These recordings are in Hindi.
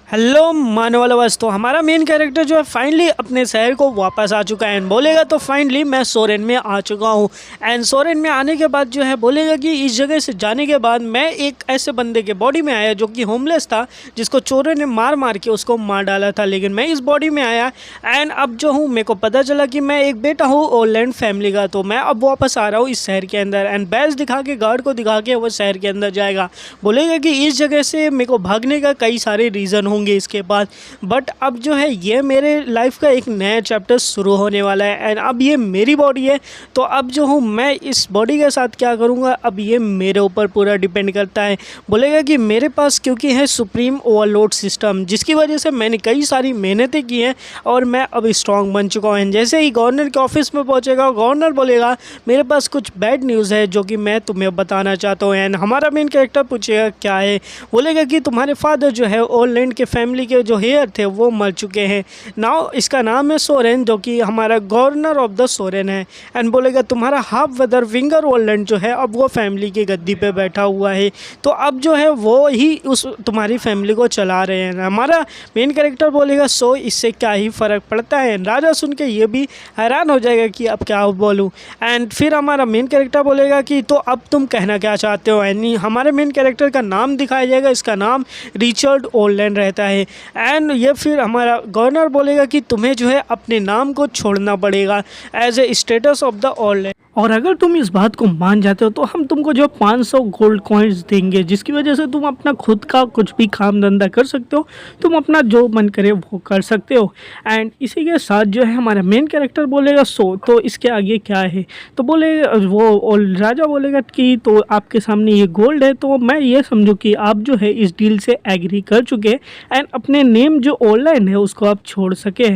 हेलो मानव लवर्स। तो हमारा मेन कैरेक्टर जो है फाइनली अपने शहर को वापस आ चुका है एंड बोलेगा तो फाइनली मैं सोरेन में आ चुका हूँ। एंड सोरेन में आने के बाद जो है बोलेगा कि इस जगह से जाने के बाद मैं एक ऐसे बंदे के बॉडी में आया जो कि होमलेस था, जिसको चोरों ने मार मार के उसको मार डाला था, लेकिन मैं इस बॉडी में आया एंड अब जो हूँ मेरे को पता चला कि मैं एक बेटा हूँ ओलैंड फैमिली का। तो मैं अब वापस आ रहा हूँ इस शहर के अंदर एंड बैज दिखा के गार्ड को दिखा के वो शहर के अंदर जाएगा। बोलेगा कि इस जगह से मेरे को भागने का कई सारे रीज़न होंगे इसके बाद, बट अब जो है ये मेरे लाइफ का एक नया चैप्टर शुरू होने वाला है एंड अब ये मेरी बॉडी है। तो अब जो हूँ मैं इस बॉडी के साथ क्या करूँगा अब ये मेरे ऊपर पूरा डिपेंड करता है। बोलेगा कि मेरे पास क्योंकि है सुप्रीम ओवरलोड सिस्टम, जिसकी वजह से मैंने कई सारी मेहनतें की हैं और मैं अब स्ट्रॉन्ग बन चुका हूँ। जैसे ही गवर्नर के ऑफिस में पहुँचेगा, गवर्नर बोलेगा मेरे पास कुछ बैड न्यूज़ है जो कि मैं तुम्हें बताना चाहता हूँ। एंड हमारा मेन कैरेक्टर पूछेगा क्या है। बोलेगा कि तुम्हारे फादर जो है ओलैंड के फैमिली के जो हेयर थे वो मर चुके हैं। नाउ इसका नाम है सोरेन, जो कि हमारा गवर्नर ऑफ द सोरेन है। एंड बोलेगा तुम्हारा हाफ ब्रदर विंगर ओलैंड जो है अब वो फैमिली की गद्दी पे बैठा हुआ है, तो अब जो है वो ही उस तुम्हारी फैमिली को चला रहे हैं। हमारा मेन कैरेक्टर बोलेगा सो इससे क्या ही फ़र्क पड़ता है। राजा सुन के ये भी हैरान हो जाएगा कि अब क्या बोलूँ। एंड फिर हमारा मेन कैरेक्टर बोलेगा कि तो अब तुम कहना क्या चाहते हो। एंड हमारे मेन कैरेक्टर का नाम दिखाया जाएगा, इसका नाम रिचर्ड ओलैंड रहता है। एंड ये फिर हमारा गवर्नर बोलेगा कि तुम्हें जो है अपने नाम को छोड़ना पड़ेगा as a status of the ओलैंड, और अगर तुम इस बात को मान जाते हो तो हम तुमको जो 500 गोल्ड कॉइन्स देंगे, जिसकी वजह से तुम अपना खुद का कुछ भी काम धंधा कर सकते हो, तुम अपना जो मन करे वो कर सकते हो। एंड इसी के साथ जो है हमारा मेन कैरेक्टर बोलेगा सो तो इसके आगे क्या है। तो बोले वो और राजा बोलेगा कि तो आपके सामने ये गोल्ड है, तो मैं ये समझूँ कि आप जो है इस डील से एग्री कर चुके एंड अपने नेम जो ऑनलाइन है उसको आप छोड़ सके।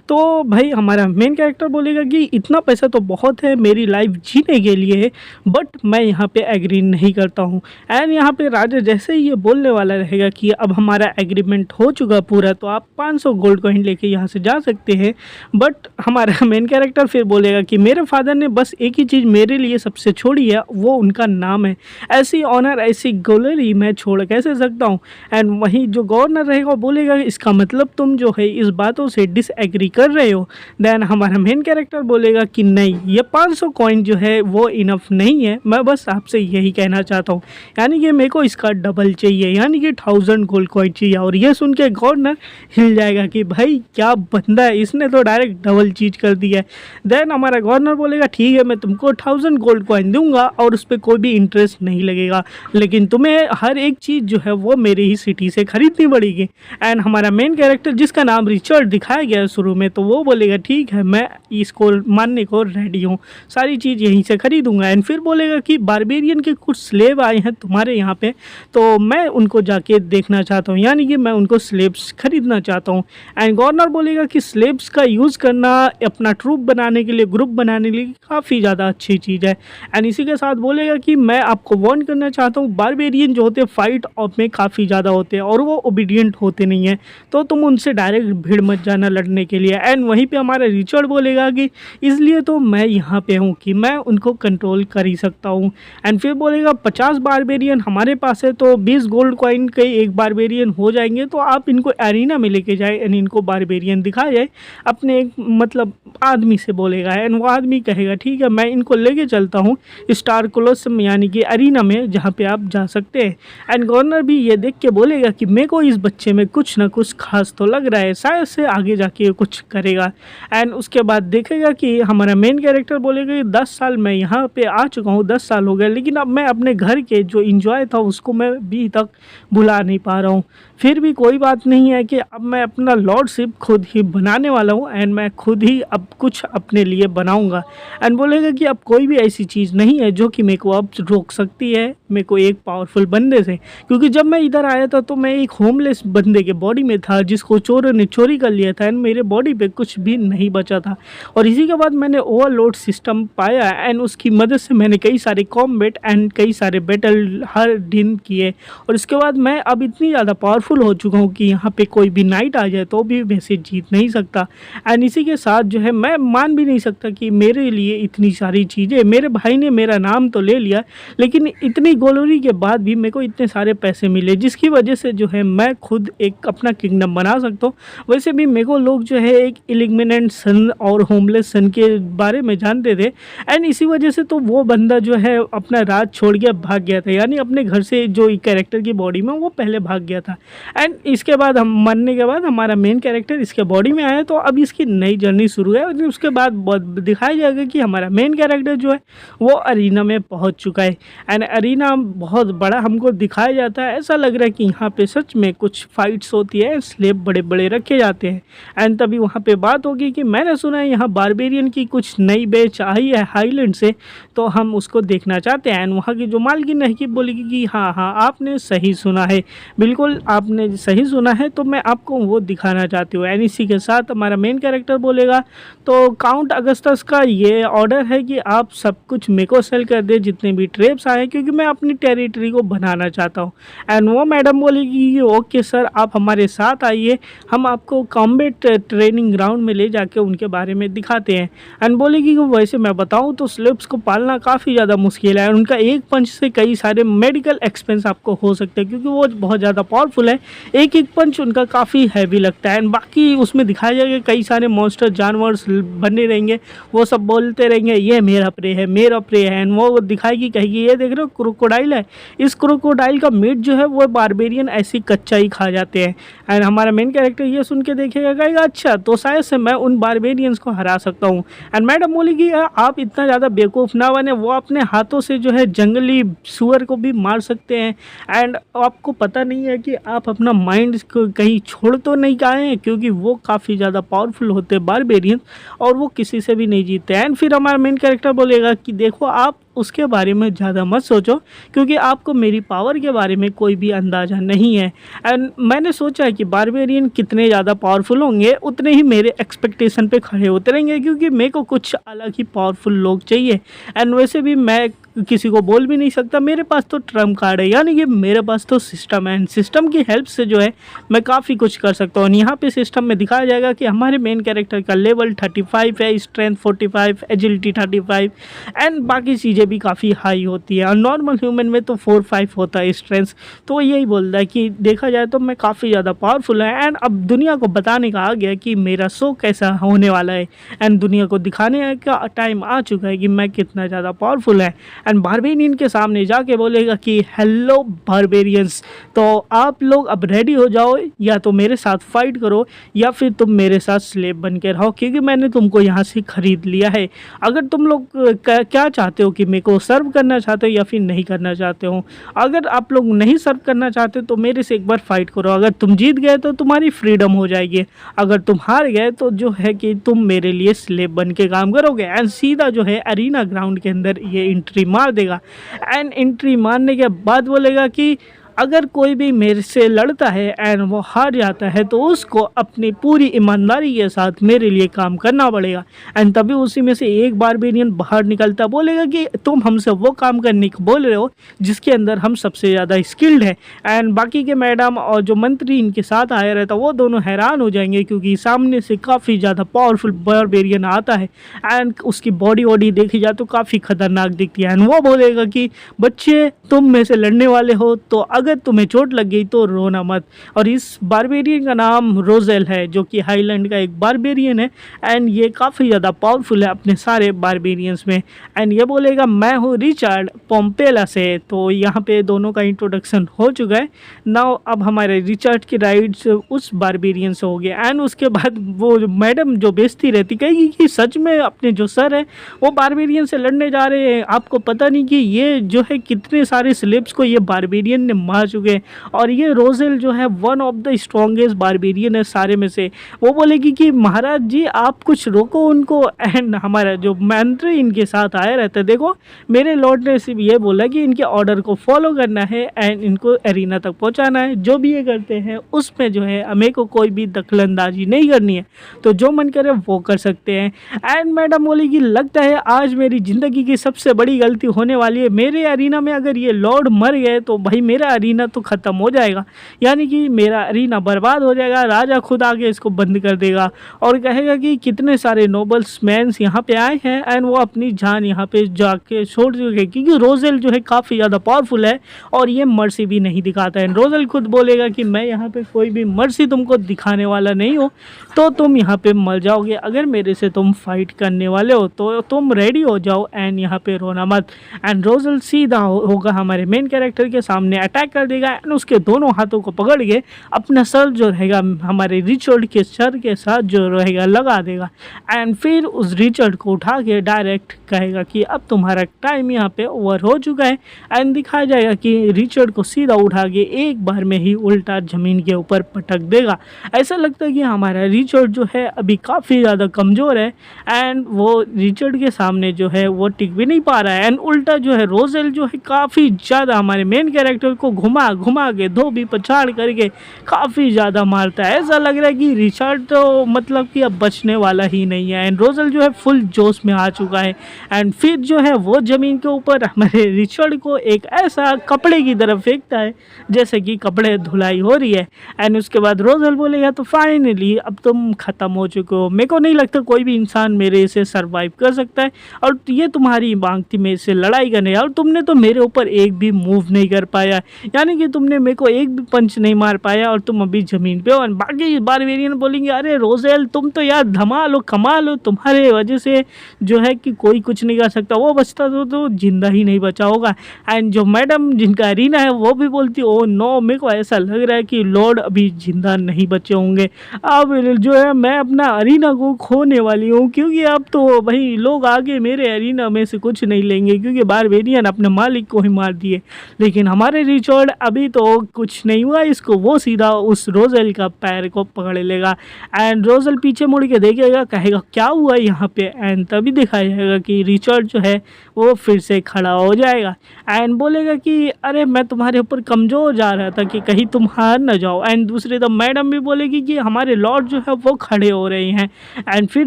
तो भाई हमारा मेन कैरेक्टर बोलेगा कि इतना पैसा तो बहुत है मेरी लाइफ जीने के लिए, बट मैं यहाँ पे एग्री नहीं करता हूँ। एंड यहाँ पे राजा जैसे ही ये बोलने वाला रहेगा कि अब हमारा एग्रीमेंट हो चुका पूरा, तो आप 500 गोल्ड कॉइन लेके यहाँ से जा सकते हैं। बट हमारा मेन कैरेक्टर फिर बोलेगा कि मेरे फादर ने बस एक ही चीज़ मेरे लिए सबसे छोड़ी है, वो उनका नाम है। ऐसी ऑनर ऐसी ग्लोरी मैं छोड़ कैसे सकता हूँ। एंड वहीं जो गवर्नर रहेगा बोलेगा इसका मतलब तुम जो है इस बातों से डिसएग्री कर रहे हो। देन हमारा मेन कैरेक्टर बोलेगा कि नहीं, ये 500 कॉइन जो है वो इनफ नहीं है, मैं बस आपसे यही कहना चाहता हूँ, यानी कि मेरे को इसका डबल चाहिए, यानी कि 1000 गोल्ड कॉइन चाहिए। और ये सुन के गवर्नर हिल जाएगा कि भाई क्या बंदा है, इसने तो डायरेक्ट डबल चीज़ कर दिया है। देन हमारा गवर्नर बोलेगा ठीक है मैं तुमको 1000 गोल्ड कॉइन दूंगा और उस पर कोई भी इंटरेस्ट नहीं लगेगा, लेकिन तुम्हें हर एक चीज़ जो है वो मेरे ही सिटी से खरीदनी पड़ेगी। एंड हमारा मेन कैरेक्टर जिसका नाम रिचर्ड दिखाया गया है शुरू में, तो वो बोलेगा ठीक है मैं इसको मानने को रेडी हूँ, सारी चीज़ यहीं से खरीदूंगा। एंड फिर बोलेगा कि बारबेरियन के कुछ स्लेव आए हैं तुम्हारे यहाँ पे, तो मैं उनको जाके देखना चाहता हूँ, यानी कि मैं उनको स्लेव्स खरीदना चाहता हूँ। एंड गवर्नर बोलेगा कि स्लेव्स का यूज़ करना अपना ट्रूप बनाने के लिए, ग्रुप बनाने के लिए काफ़ी ज़्यादा अच्छी चीज़ है। एंड इसी के साथ बोलेगा कि मैं आपको वार्न करना चाहता हूँ, बारबेरियन जो होते हैं फाइट ऑफ में काफ़ी ज़्यादा होते हैं और वो ओबीडियंट होते नहीं हैं, तो तुम उनसे डायरेक्ट भीड़ मत जाना लड़ने के लिए। एंड वहीं पे हमारा रिचर्ड बोलेगा कि इसलिए तो मैं यहाँ पे हूँ कि मैं उनको कंट्रोल कर ही सकता हूँ। एंड फिर बोलेगा 50 बारबेरियन हमारे पास है, तो 20 गोल्ड कॉइन के एक बारबेरियन हो जाएंगे, तो आप इनको एरिना में लेके जाए एंड इनको बारबेरियन दिखाया जाए अपने एक मतलब आदमी से बोलेगा। एंड वो आदमी कहेगा ठीक है मैं इनको लेके चलता हूँ स्टार कोलोसम यानी कि एरिना में, जहाँ पे आप जा सकते हैं। एंड गवर्नर भी ये देख के बोलेगा कि मेरे को इस बच्चे में कुछ ना कुछ खास तो लग रहा है, शायद से आगे जाके कुछ करेगा। एंड उसके बाद देखेगा कि हमारा मेन कैरेक्टर बोलेगा कि 10 साल मैं यहाँ पे आ चुका हूँ, 10 साल हो गए, लेकिन अब मैं अपने घर के जो इंजॉय था उसको मैं भी तक भुला नहीं पा रहा हूँ। फिर भी कोई बात नहीं है कि अब मैं अपना लॉर्डशिप खुद ही बनाने वाला हूँ एंड मैं खुद ही अब कुछ अपने लिए बनाऊँगा। एंड बोलेगा कि अब कोई भी ऐसी चीज़ नहीं है जो कि मेरे को अब रोक सकती है मेरे को एक पावरफुल बंदे से, क्योंकि जब मैं इधर आया था तो मैं एक होमलेस बंदे के बॉडी में था जिसको चोरों ने चोरी कर लिया था एंड मेरे बॉडी पे कुछ भी नहीं बचा था। और इसी के बाद मैंने ओवरलोड सिस्टम पाया एंड उसकी मदद से मैंने कई सारे कॉम्बैट एंड कई सारे बैटल हर दिन किए, और इसके बाद मैं अब इतनी ज़्यादा पावरफुल पावरफुल हो चुका हूँ कि यहाँ पे कोई भी नाइट आ जाए तो भी मैं इसे जीत नहीं सकता। एंड इसी के साथ जो है मैं मान भी नहीं सकता कि मेरे लिए इतनी सारी चीज़ें, मेरे भाई ने मेरा नाम तो ले लिया लेकिन इतनी ग्लोरी के बाद भी मेरे को इतने सारे पैसे मिले, जिसकी वजह से जो है मैं खुद एक अपना किंगडम बना सकता हूँ। वैसे भी मेरे को लोग जो है एक इलिमिनेंट सन और होमलेस सन के बारे में जानते थे एंड इसी वजह से तो वो बंदा जो है अपना राज छोड़ के भाग गया था, यानी अपने घर से जो कैरेक्टर की बॉडी में वो पहले भाग गया था। एंड इसके बाद हम मरने के बाद हमारा मेन कैरेक्टर इसके बॉडी में आया, तो अब इसकी नई जर्नी शुरू है और उसके बाद दिखाया जाएगा कि हमारा मेन कैरेक्टर जो है वो अरीना में पहुंच चुका है। एंड अरीना बहुत बड़ा हमको दिखाया जाता है, ऐसा लग रहा है कि यहाँ पे सच में कुछ फाइट्स होती है, स्लेब बड़े बड़े रखे जाते हैं। एंड तभी वहाँ पे बात होगी कि मैंने सुना है यहाँ बारबेरियन की कुछ नई बैच आई है हाईलैंड से, तो हम उसको देखना चाहते हैं। एंड वहाँ की जो मालकिन है कि बोलेगी कि हाँ हाँ आपने सही सुना है, बिल्कुल आपने सही सुना है, तो मैं आपको वो दिखाना चाहती हूँ। एंड इसी के साथ हमारा मेन कैरेक्टर बोलेगा तो काउंट अगस्टस का ये ऑर्डर है कि आप सब कुछ मेरे को सेल कर दे, जितने भी ट्रेप्स आए, क्योंकि मैं अपनी टेरिटरी को बनाना चाहता हूँ। एंड वो मैडम बोलेगी कि ओके सर आप हमारे साथ आइए, हम आपको कॉम्बैट ट्रेनिंग ग्राउंड में ले जाके उनके बारे में दिखाते हैं। एंड बोलेगी कि वैसे मैं बताऊँ तो स्लेब्स को पालना काफ़ी ज़्यादा मुश्किल है, उनका एक पंच से कई सारे मेडिकल एक्सपेंस आपको हो सकते हैं क्योंकि वो बहुत ज़्यादा पावरफुल है, एक एक पंच उनका काफ़ी हैवी लगता है। एंड बाकी उसमें दिखाया जाएगा कई सारे मॉन्स्टर जानवर बने रहेंगे, वो सब बोलते रहेंगे ये मेरा प्रे है मेरा प्रे है। एंड वो दिखाएगी कहेगी ये देख रहे हो क्रोकोडाइल है, इस क्रोकोडाइल का मीट जो है वो बारबेरियन ऐसी कच्चा ही खा जाते हैं। एंड हमारा मेन कैरेक्टर ये सुन के देखेगा कहेगा अच्छा तो शायद से मैं उन बारबेरियंस को हरा सकता हूँ। एंड मैडम बोलेगी आप इतना ज़्यादा बेवकूफ़ ना बने, वो अपने हाथों से जो है जंगली सुअर को भी मार सकते हैं। एंड आपको पता नहीं है कि आप अपना माइंड कहीं छोड़ तो नहीं गए हैं, क्योंकि वो काफ़ी ज़्यादा पावरफुल होते हैं बारबेरियन और वो किसी से भी नहीं जीतते। एंड फिर हमारा मेन कैरेक्टर बोलेगा कि देखो आप उसके बारे में ज़्यादा मत सोचो क्योंकि आपको मेरी पावर के बारे में कोई भी अंदाज़ा नहीं है। एंड मैंने सोचा है कि बारबेरियन कितने ज़्यादा पावरफुल होंगे उतने ही मेरे एक्सपेक्टेशन पे खड़े होते रहेंगे, क्योंकि मेरे को कुछ अलग ही पावरफुल लोग चाहिए। एंड वैसे भी मैं किसी को बोल भी नहीं सकता, मेरे पास तो ट्रम्प कार्ड है, यानी कि मेरे पास तो सिस्टम है। एंड सिस्टम की हेल्प से जो है मैं काफ़ी कुछ कर सकता हूँ। यहाँ पे सिस्टम में दिखाया जाएगा कि हमारे मेन कैरेक्टर का लेवल 35 है, स्ट्रेंथ 45, एजिलिटी 35 एंड बाकी चीज़ें भी काफ़ी हाई होती है। और नॉर्मल ह्यूमन में तो 4-5 होता है स्ट्रेंथ। तो यही बोलता है कि देखा जाए तो मैं काफ़ी ज़्यादा पावरफुल है। एंड अब दुनिया को बताने का आ गया कि मेरा शो कैसा होने वाला है एंड दुनिया को दिखाने का टाइम आ चुका है कि मैं कितना ज़्यादा पावरफुल है। एंड बारबेरियन के सामने जाके बोलेगा कि हेलो बारबेरियंस, तो आप लोग अब रेडी हो जाओ, या तो मेरे साथ फाइट करो या फिर तुम मेरे साथ स्लेव बन के रहो, क्योंकि मैंने तुमको यहाँ से ख़रीद लिया है। अगर तुम लोग क्या चाहते हो कि मेरे को सर्व करना चाहते हो या फिर नहीं करना चाहते हो। अगर आप लोग नहीं सर्व करना चाहते तो मेरे से एक बार फाइट करो, अगर तुम जीत गए तो तुम्हारी फ्रीडम हो जाएगी, अगर तुम हार गए तो जो है कि तुम मेरे लिए स्लेव बन के काम करोगे। एंड सीधा जो है अरीना ग्राउंड के अंदर ये एंट्री मार देगा। एंड एंट्री मारने के बाद बोलेगा कि अगर कोई भी मेरे से लड़ता है एंड वो हार जाता है तो उसको अपनी पूरी ईमानदारी के साथ मेरे लिए काम करना पड़ेगा। एंड तभी उसी में से एक बारबेरियन बाहर निकलता बोलेगा कि तुम हमसे वो काम करने को बोल रहे हो जिसके अंदर हम सबसे ज़्यादा स्किल्ड हैं। एंड बाकी के मैडम और जो मंत्री इनके साथ आया रहता वो दोनों हैरान हो जाएंगे, क्योंकि सामने से काफ़ी ज़्यादा पावरफुल बारबेरियन आता है एंड उसकी बॉडी वॉडी देखी जाए तो काफ़ी खतरनाक दिखती है। एंड वो बोलेगा कि बच्चे तुम में से लड़ने वाले हो तो अगर तुम्हें चोट लग गई तो रोना मत। और इस बारबेरियन का नाम रोजेल है, जो कि हाईलैंड का एक बारबेरियन है एंड ये काफ़ी ज़्यादा पावरफुल है अपने सारे बारबेरियंस में। एंड ये बोलेगा मैं हूँ रिचर्ड पोम्पेला से। तो यहाँ पे दोनों का इंट्रोडक्शन हो चुका है। नाउ अब हमारे रिचर्ड की राइड्स उस बारबेरियन से हो गया। एंड उसके बाद वो मैडम जो बेचती रहती कहेगी कि सच में अपने जो सर है वो बारबेरियन से लड़ने जा रहे हैं, आपको पता नहीं कि ये जो है कितने सारे स्लेब्स को ये बारबेरियन ने मार चुके हैं और ये रोजेल जो है one of the strongest barbarian है सारे में से। वो बोलेगी कि महाराज जी आप कुछ रोको उनको। एंड हमारा जो मंत्री इनके साथ आया रहता है, देखो मेरे लॉर्ड ने सिर्फ ये बोला कि इनके ऑर्डर को फॉलो करना है एंड इनको एरिना तक पहुंचाना है, जो भी ये करते हैं उसमें जो है हमें को कोई भी दखलंदाजी नहीं करनी है, तो जो मन करे वो कर सकते हैं। एंड मैडम बोलेगी लगता है आज मेरी ज़िंदगी की सबसे बड़ी गलती होने वाली है, मेरे एरिना में अगर ये लॉर्ड मर गए तो भाई मेरा अरीना तो ख़त्म हो जाएगा, यानी कि मेरा अरीना बर्बाद हो जाएगा। राजा खुद आके इसको बंद कर देगा और कहेगा कि कितने सारे नोबल्स मैंस यहाँ पे आए हैं एंड वो अपनी जान यहाँ पे जाके छोड़ चुके, क्योंकि रोजेल जो है काफ़ी ज़्यादा पावरफुल है और ये मर्सी भी नहीं दिखाता है। रोजेल खुद बोलेगा कि मैं यहाँ पे कोई भी मर्सी तुमको दिखाने वाला नहीं हो, तो तुम यहाँ पे मर जाओगे। अगर मेरे से तुम फाइट करने वाले हो तो तुम रेडी हो जाओ एंड यहाँ पे रोना मत। एंड रोजेल सीधा होगा हमारे मेन कैरेक्टर के सामने अटैक कर देगा एंड उसके दोनों हाथों को पकड़ के अपना सर जो रहेगा हमारे रिचर्ड के सर के साथ जो रहेगा लगा देगा एंड फिर उस रिचर्ड को उठा के डायरेक्ट कहेगा कि अब तुम्हारा टाइम यहाँ पे ओवर हो चुका है एंड दिखाया जाएगा कि रिचर्ड को सीधा उठा के एक बार में ही उल्टा ज़मीन के ऊपर पटक देगा। ऐसा लगता है कि हमारा रिचर्ड जो है अभी काफ़ी ज़्यादा कमज़ोर है एंड वो रिचर्ड के सामने जो है वो टिक भी नहीं पा रहा है एंड उल्टा जो है रोजेल जो है काफ़ी ज़्यादा हमारे मेन कैरेक्टर को घुमा घुमा के धोबी पछाड़ करके काफ़ी ज़्यादा मारता है। ऐसा लग रहा है कि रिचर्ड तो मतलब कि अब बचने वाला ही नहीं है एंड रोजेल जो है फुल जोश में आ चुका है एंड फिर जो है वो ज़मीन के ऊपर हमारे रिचर्ड को एक ऐसा कपड़े की तरफ फेंकता है जैसे कि कपड़े धुलाई हो रही है एंड उसके बाद रोजेल बोलेगा तो फाइनली अब तुम ख़त्म हो चुके हो, मेरे को नहीं लगता कोई भी इंसान मेरे से सरवाइव कर सकता है और ये तुम्हारी मांग थी मेरे से लड़ाई करने और तुमने तो मेरे ऊपर एक भी मूव नहीं कर पाया, यानी कि तुमने मेरे को एक भी पंच नहीं मार पाया और तुम अभी ज़मीन पे हो। और बाकी बारबेरियन बोलेंगे अरे रोजेल तुम तो यार धमाल हो, कमाल हो, तुम्हारे वजह से जो है कि कोई कुछ नहीं कर सकता, वो बचता तो जिंदा ही नहीं बचा होगा। एंड जो मैडम जिनका अरीना है वो भी बोलती ओ नो, मेरे को ऐसा लग रहा है कि लॉर्ड अभी जिंदा नहीं बचे होंगे, अब जो है मैं अपना अरीना को खोने वाली हूँ, क्योंकि अब तो भाई लोग आगे मेरे अरीना में से कुछ नहीं लेंगे क्योंकि बारबेरियन अपने मालिक को ही मार दिए। लेकिन हमारे रिचर्ड अभी तो कुछ नहीं हुआ, इसको वो सीधा उस रोजेल का पैर को पकड़ लेगा एंड रोजेल पीछे मुड़ के देखेगा, कहेगा क्या हुआ यहाँ पे एंड तभी दिखाया जाएगा कि रिचर्ड जो है वो फिर से खड़ा हो जाएगा एंड बोलेगा कि अरे मैं तुम्हारे ऊपर कमज़ोर जा रहा था कि कहीं तुम हार ना जाओ। एंड दूसरे तो मैडम भी बोलेगी कि हमारे लॉर्ड जो है वो खड़े हो रहे हैं एंड फिर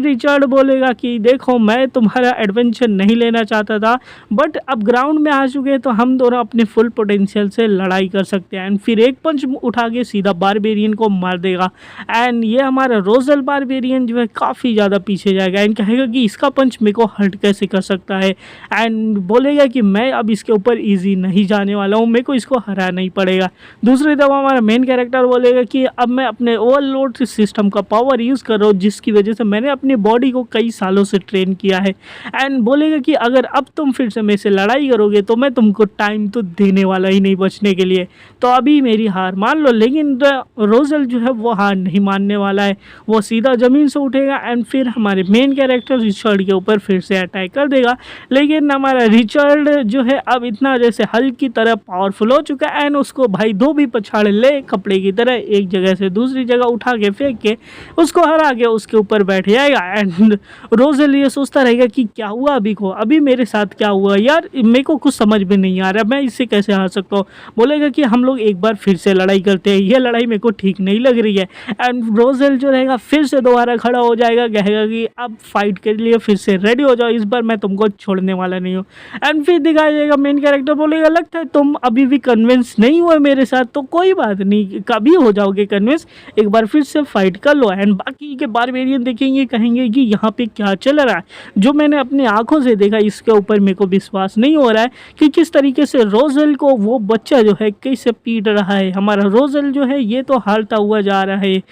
रिचर्ड बोलेगा कि देखो मैं तुम्हारा एडवेंचर नहीं लेना चाहता था बट अब ग्राउंड में आ चुके हैं तो हम दोनों अपने फुल पोटेंशियल से लड़ाई कर सकते हैं एंड फिर एक पंच उठा के सीधा बारबेरियन को मार देगा एंड ये हमारा रोजेल बारबेरियन जो है काफ़ी ज़्यादा पीछे जाएगा एंड कहेगा कि इसका पंच मेरे को हर्ट कैसे कर सकता है एंड बोलेगा कि मैं अब इसके ऊपर इजी नहीं जाने वाला हूँ, मेरे को इसको हराना ही पड़ेगा। दूसरी तरफ हमारा मेन कैरेक्टर बोलेगा कि अब मैं अपने ओवरलोड सिस्टम का पावर यूज़ कर रहा हूँ जिसकी वजह से मैंने अपनी बॉडी को कई सालों से ट्रेन किया है एंड बोलेगा कि अगर अब तुम फिर से मेरे से लड़ाई करोगे तो मैं तुमको टाइम तो देने वाला ही नहीं बचने के लिए, तो अभी मेरी हार मान लो। लेकिन रोजेल जो है वो हार नहीं मानने वाला है, वो सीधा ज़मीन से उठेगा एंड फिर हमारे मेन कैरेक्टर रिचर्ड के ऊपर फिर से अटैक कर देगा। लेकिन हमारा रिचर्ड जो है अब इतना जैसे हल्क की तरह पावरफुल हो चुका है एंड उसको भाई दो भी पछाड़ ले कपड़े की तरह एक जगह से दूसरी जगह उठा के फेंक के उसको हरा के उसके ऊपर बैठ जाएगा एंड रोजेल ये सोचता रहेगा कि क्या हुआ अभी को, अभी मेरे साथ क्या हुआ यार, मेरे को कुछ समझ में नहीं आ रहा, मैं इससे कैसे हार सकता हूँ। बोलेगा कि हम लोग एक बार फिर से लड़ाई करते हैं, ये लड़ाई मेरे को ठीक नहीं लग रही है एंड रोजेल जो रहेगा फिर से दोबारा खड़ा हो जाएगा, कहेगा कि अब फाइट के लिए फिर से रेडी हो जाओ, इस बार मैं तुमको छोड़ने वाला नहीं हूँ। एंड फिर दिखाया जाएगा मेन कैरेक्टर बोलेगा लगता है तुम अभी भी कन्विंस नहीं हुए मेरे साथ, तो कोई बात नहीं, कभी हो जाओगे कन्विंस, एक बार फिर से फाइट कर लो। एंड बाकी के बारबेरियन देखेंगे, कहेंगे कि यहाँ पे क्या चल रहा है, जो मैंने अपनी आंखों से देखा इसके ऊपर मेरे को विश्वास नहीं हो रहा है कि किस तरीके से रोजेल को वो बच्चा जो है कैसे पीट रहा है। हमारा रोजेल जो है ये तो हारता हुआ जा रहा है,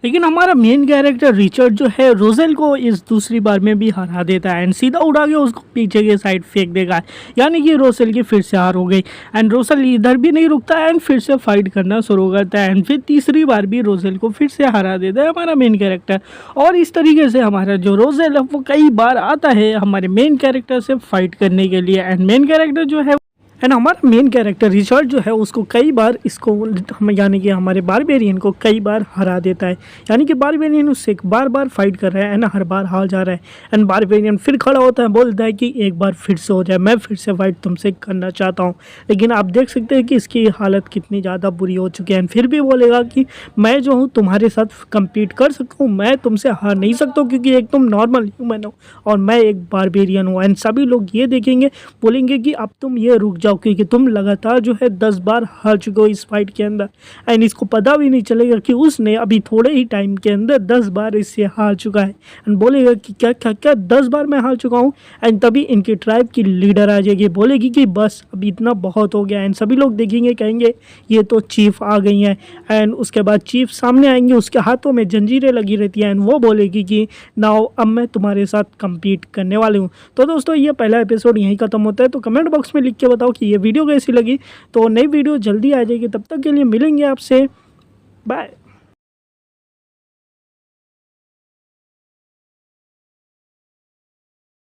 लेकिन हमारा मेन कैरेक्टर रिचर्ड जो है रोजेल को इस दूसरी बार में भी हरा देता है एंड सीधा उड़ा के उसको पीछे के साइड फेंक देगा, यानी कि रोजेल की फिर से हार हो गई एंड रोजेल इधर भी नहीं रुकता है एंड फिर से फाइट करना शुरू करता है एंड फिर तीसरी बार भी रोजेल को फिर से हरा देता है हमारा मेन कैरेक्टर। और इस तरीके से हमारा जो रोजेल है वो कई बार आता है हमारे मेन कैरेक्टर से फाइट करने के लिए एंड मेन कैरेक्टर जो है एंड हमारा मेन कैरेक्टर रिचर्ड जो है उसको कई बार इसको हम यानी कि हमारे बारबेरियन को कई बार हरा देता है, यानी कि बारबेरियन उससे बार बार फाइट कर रहा है एंड हर बार हार जा रहा है एंड बारबेरियन फिर खड़ा होता है, बोलता है कि एक बार फिर से हो जाए, मैं फिर से फाइट तुमसे करना चाहता हूँ। लेकिन आप देख सकते हैं कि इसकी हालत कितनी ज़्यादा बुरी हो चुकी है एंड फिर भी बोलेगा कि मैं जो हूँ तुम्हारे साथ कम्पीट कर सकता हूँ, मैं तुमसे हार नहीं सकता हूँ क्योंकि एक तुम नॉर्मल ह्यूमन हो और मैं एक बारबेरियन हूँ। एंड सभी लोग ये देखेंगे, बोलेंगे कि अब तुम ये रुक जाओ जाओ, क्योंकि तुम लगातार जो है 10 बार हार चुके हो इस फाइट के अंदर। एंड इसको पता भी नहीं चलेगा कि उसने अभी थोड़े ही टाइम के अंदर 10 बार इससे हार चुका है। एंड बोलेगा कि क्या क्या क्या 10 बार मैं हार चुका हूँ। एंड तभी इनकी ट्राइब की लीडर आ जाएगी, बोलेगी कि बस अभी इतना बहुत हो गया। एंड सभी लोग देखेंगे, कहेंगे ये तो चीफ आ गई हैं। एंड उसके बाद चीफ सामने आएंगे, उसके हाथों में जंजीरें लगी रहती हैं। एंड वो बोलेगी कि नाउ अब मैं तुम्हारे साथ कम्पीट करने वाली हूँ। तो दोस्तों ये पहला एपिसोड यहीं खत्म होता है। तो कमेंट बॉक्स में लिख के बताओ कि ये वीडियो कैसी लगी। तो नई वीडियो जल्दी आ जाएगी, तब तक के लिए मिलेंगे आपसे, बाय।